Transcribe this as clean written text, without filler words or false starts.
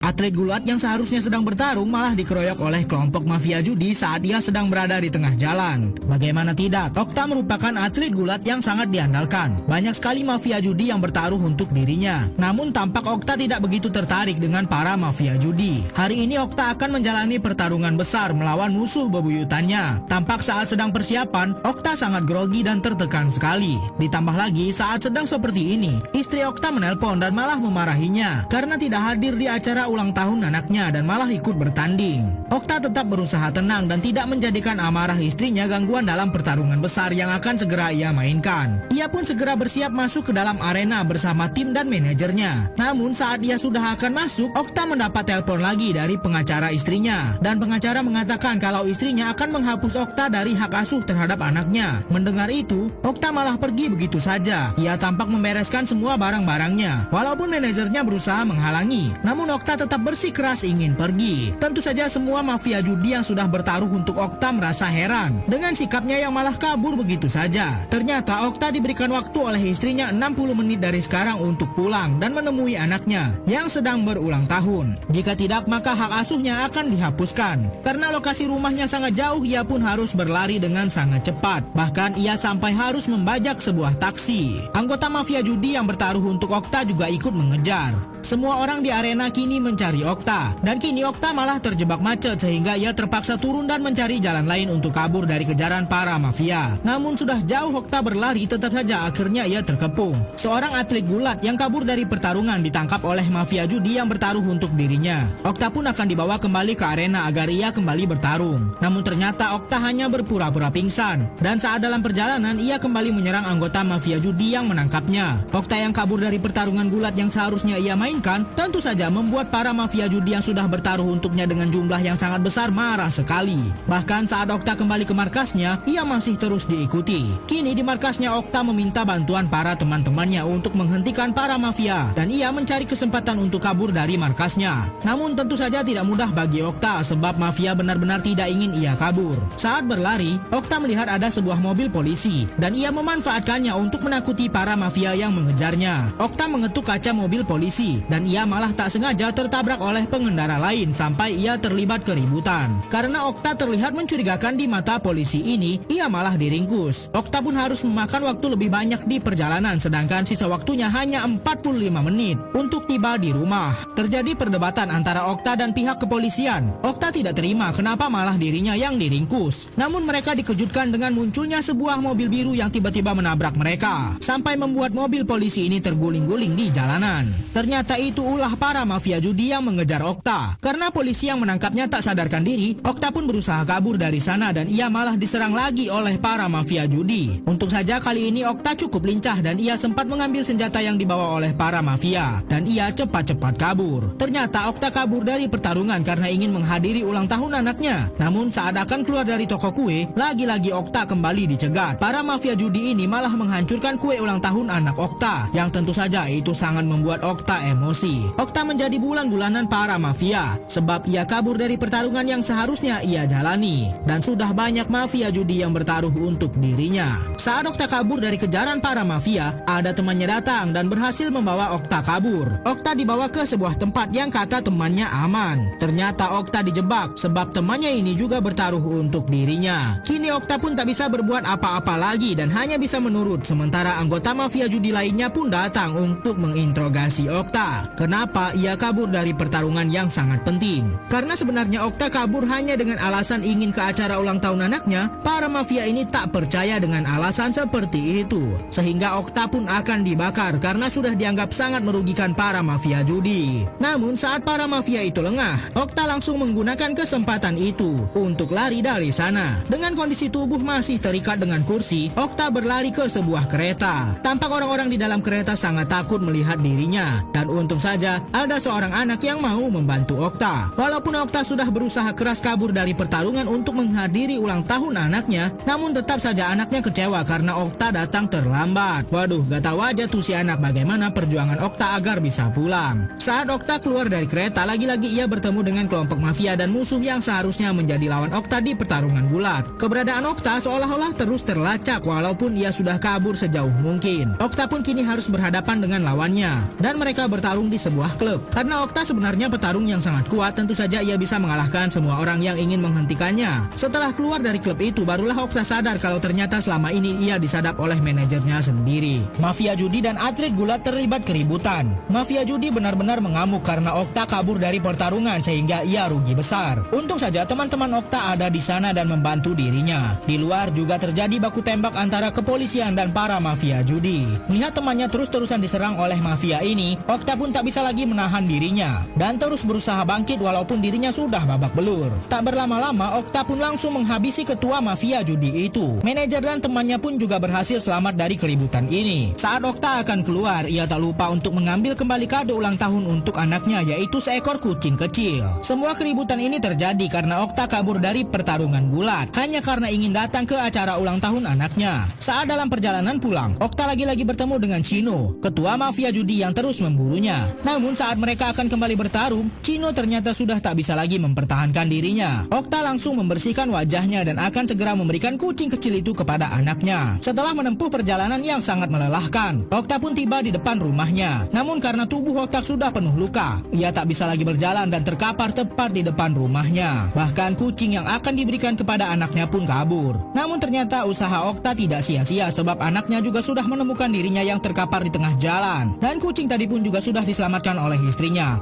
Atlet gulat yang seharusnya sedang bertarung malah dikeroyok oleh kelompok mafia judi saat ia sedang berada di tengah jalan. Bagaimana tidak, Okta merupakan atlet gulat yang sangat diandalkan. Banyak sekali mafia judi yang bertaruh untuk dirinya. Namun tampak Okta tidak begitu tertarik dengan para mafia judi. Hari ini Okta akan menjalani pertarungan besar melawan musuh bebuyutannya. Tampak saat sedang persiapan, Okta sangat grogi dan tertekan sekali. Ditambah lagi saat sedang seperti ini, istri Okta menelpon dan malah memarahinya karena tidak hadir di acara ulang tahun anaknya dan malah ikut bertanding. Okta tetap berusaha tenang dan tidak menjadikan amarah istrinya gangguan dalam pertarungan besar yang akan segera ia mainkan. Ia pun segera bersiap masuk ke dalam arena bersama tim dan manajernya. Namun saat ia sudah akan masuk, Okta mendapat telepon lagi dari pengacara istrinya. Dan pengacara mengatakan kalau istrinya akan menghapus Okta dari hak asuh terhadap anaknya. Mendengar itu, Okta malah pergi begitu saja. Ia tampak membereskan semua barang-barangnya. Walaupun manajernya berusaha menghalangi, namun Okta tetap bersikeras ingin pergi. Tentu saja semua mafia judi yang sudah bertaruh untuk Okta merasa heran dengan sikapnya yang malah kabur begitu saja. Ternyata Okta diberikan waktu oleh istrinya 60 menit dari sekarang untuk pulang dan menemui anaknya yang sedang berulang tahun. Jika tidak, maka hak asuhnya akan dihapuskan. Karena lokasi rumahnya sangat jauh, ia pun harus berlari dengan sangat cepat. Bahkan ia sampai harus membajak sebuah taksi. Anggota mafia judi yang bertaruh untuk Okta juga ikut mengejar. Semua orang di arena kini mencari Okta, dan kini Okta malah terjebak macet sehingga ia terpaksa turun dan mencari jalan lain untuk kabur dari kejaran para mafia. Namun sudah jauh Okta berlari, tetap saja akhirnya ia terkepung. Seorang atlet gulat yang kabur dari pertarungan ditangkap oleh mafia judi yang bertaruh untuk dirinya. Okta pun akan dibawa kembali ke arena agar ia kembali bertarung. Namun ternyata Okta hanya berpura-pura pingsan, dan saat dalam perjalanan ia kembali menyerang anggota mafia judi yang menangkapnya. Okta yang kabur dari pertarungan gulat yang seharusnya ia mainkan, tentu saja membuat para mafia judi yang sudah bertaruh untuknya dengan jumlah yang sangat besar marah sekali. Bahkan saat Okta kembali ke markasnya, ia masih terus diikuti. Kini di markasnya Okta meminta bantuan para teman-temannya untuk menghentikan para mafia, dan ia mencari kesempatan untuk kabur dari markasnya. Namun tentu saja tidak mudah bagi Okta sebab mafia benar-benar tidak ingin ia kabur. Saat berlari, Okta melihat ada sebuah mobil polisi dan ia memanfaatkannya untuk menakuti para mafia yang mengejarnya. Okta mengetuk kaca mobil polisi dan ia malah tak sengaja tertabrak oleh pengendara lain sampai ia terlibat keributan. Karena Okta terlihat mencurigakan di mata polisi ini, ia malah diringkus. Okta pun harus memakan waktu lebih banyak di perjalanan, sedangkan sisa waktunya hanya 45 menit untuk tiba di rumah. Terjadi perdebatan antara Okta dan pihak kepolisian. Okta tidak terima kenapa malah dirinya yang diringkus. Namun mereka dikejutkan dengan munculnya sebuah mobil biru yang tiba-tiba menabrak mereka, sampai membuat mobil polisi ini terguling-guling di jalanan. Ternyata itu ulah para mafia judi yang mengejar Okta. Karena polisi yang menangkapnya tak sadarkan diri, Okta pun berusaha kabur dari sana dan ia malah diserang lagi oleh para mafia judi. Untung saja kali ini Okta cukup lincah dan ia sempat mengambil senjata yang dibawa oleh para mafia dan ia cepat-cepat kabur. Ternyata Okta kabur dari pertarungan karena ingin menghadiri ulang tahun anaknya. Namun saat akan keluar dari toko kue, lagi-lagi Okta kembali dicegat. Para mafia judi ini malah menghancurkan kue ulang tahun anak Okta, yang tentu saja itu sangat membuat Okta emosi. Okta menjadi bulan-bulanan para mafia sebab ia kabur dari pertarungan yang seharusnya ia jalani, dan sudah banyak mafia judi yang bertaruh untuk dirinya. Saat Okta kabur dari kejaran para mafia, ada temannya datang dan berhasil membawa Okta kabur. Okta dibawa ke sebuah tempat yang kata temannya aman. Ternyata Okta dijebak sebab temannya ini juga bertaruh untuk dirinya. Kini Okta pun tak bisa berbuat apa-apa lagi dan hanya bisa menurut, sementara anggota mafia judi lainnya pun datang untuk menginterogasi Okta. Kenapa ia kabur dari pertarungan yang sangat penting? Karena sebenarnya Okta kabur hanya dengan alasan ingin ke acara ulang tahun anaknya. Para mafia ini tak percaya dengan alasan seperti itu, sehingga Okta pun akan dibakar karena sudah dianggap sangat merugikan para mafia judi. Namun saat para mafia itu lengah, Okta langsung menggunakan kesempatan itu untuk lari dari sana. Dengan kondisi tubuh masih terikat dengan kursi, Okta berlari ke sebuah kereta. Tampak orang-orang di dalam kereta sangat takut melihat dirinya, dan untung saja ada seorang anak yang mau membantu Okta. Walaupun Okta sudah berusaha keras kabur dari pertarungan untuk menghadiri ulang tahun anaknya, namun tetap saja anaknya kecewa karena Okta datang terlambat. Waduh, gak tahu aja tuh si anak bagaimana perjuangan Okta agar bisa pulang. Saat Okta keluar dari kereta, lagi-lagi ia bertemu dengan kelompok mafia dan musuh yang seharusnya menjadi lawan Okta di pertarungan gulat. Keberadaan Okta seolah-olah terus terlacak walaupun ia sudah kabur sejauh mungkin. Okta pun kini harus berhadapan dengan lawannya, dan mereka bertarung di sebuah klub. Karena Okta Okta sebenarnya petarung yang sangat kuat, tentu saja ia bisa mengalahkan semua orang yang ingin menghentikannya. Setelah keluar dari klub itu, barulah Okta sadar kalau ternyata selama ini ia disadap oleh manajernya sendiri. Mafia judi dan atlet gulat terlibat keributan. Mafia judi benar-benar mengamuk karena Okta kabur dari pertarungan sehingga ia rugi besar. Untung saja teman-teman Okta ada di sana dan membantu dirinya. Di luar juga terjadi baku tembak antara kepolisian dan para mafia judi. Melihat temannya terus-terusan diserang oleh mafia ini, Okta pun tak bisa lagi menahan dirinya dan terus berusaha bangkit walaupun dirinya sudah babak belur. Tak berlama-lama, Okta pun langsung menghabisi ketua mafia judi itu. Manajer dan temannya pun juga berhasil selamat dari keributan ini. Saat Okta akan keluar, ia tak lupa untuk mengambil kembali kado ulang tahun untuk anaknya, yaitu seekor kucing kecil. Semua keributan ini terjadi karena Okta kabur dari pertarungan gulat hanya karena ingin datang ke acara ulang tahun anaknya. Saat dalam perjalanan pulang, Okta lagi-lagi bertemu dengan Chino, ketua mafia judi yang terus memburunya. Namun saat mereka akan kembali bertarung, Chino ternyata sudah tak bisa lagi mempertahankan dirinya. Okta langsung membersihkan wajahnya dan akan segera memberikan kucing kecil itu kepada anaknya. Setelah menempuh perjalanan yang sangat melelahkan, Okta pun tiba di depan rumahnya. Namun karena tubuh Okta sudah penuh luka, ia tak bisa lagi berjalan dan terkapar tepat di depan rumahnya. Bahkan kucing yang akan diberikan kepada anaknya pun kabur. Namun ternyata usaha Okta tidak sia-sia sebab anaknya juga sudah menemukan dirinya yang terkapar di tengah jalan. Dan kucing tadi pun juga sudah diselamatkan oleh istrinya.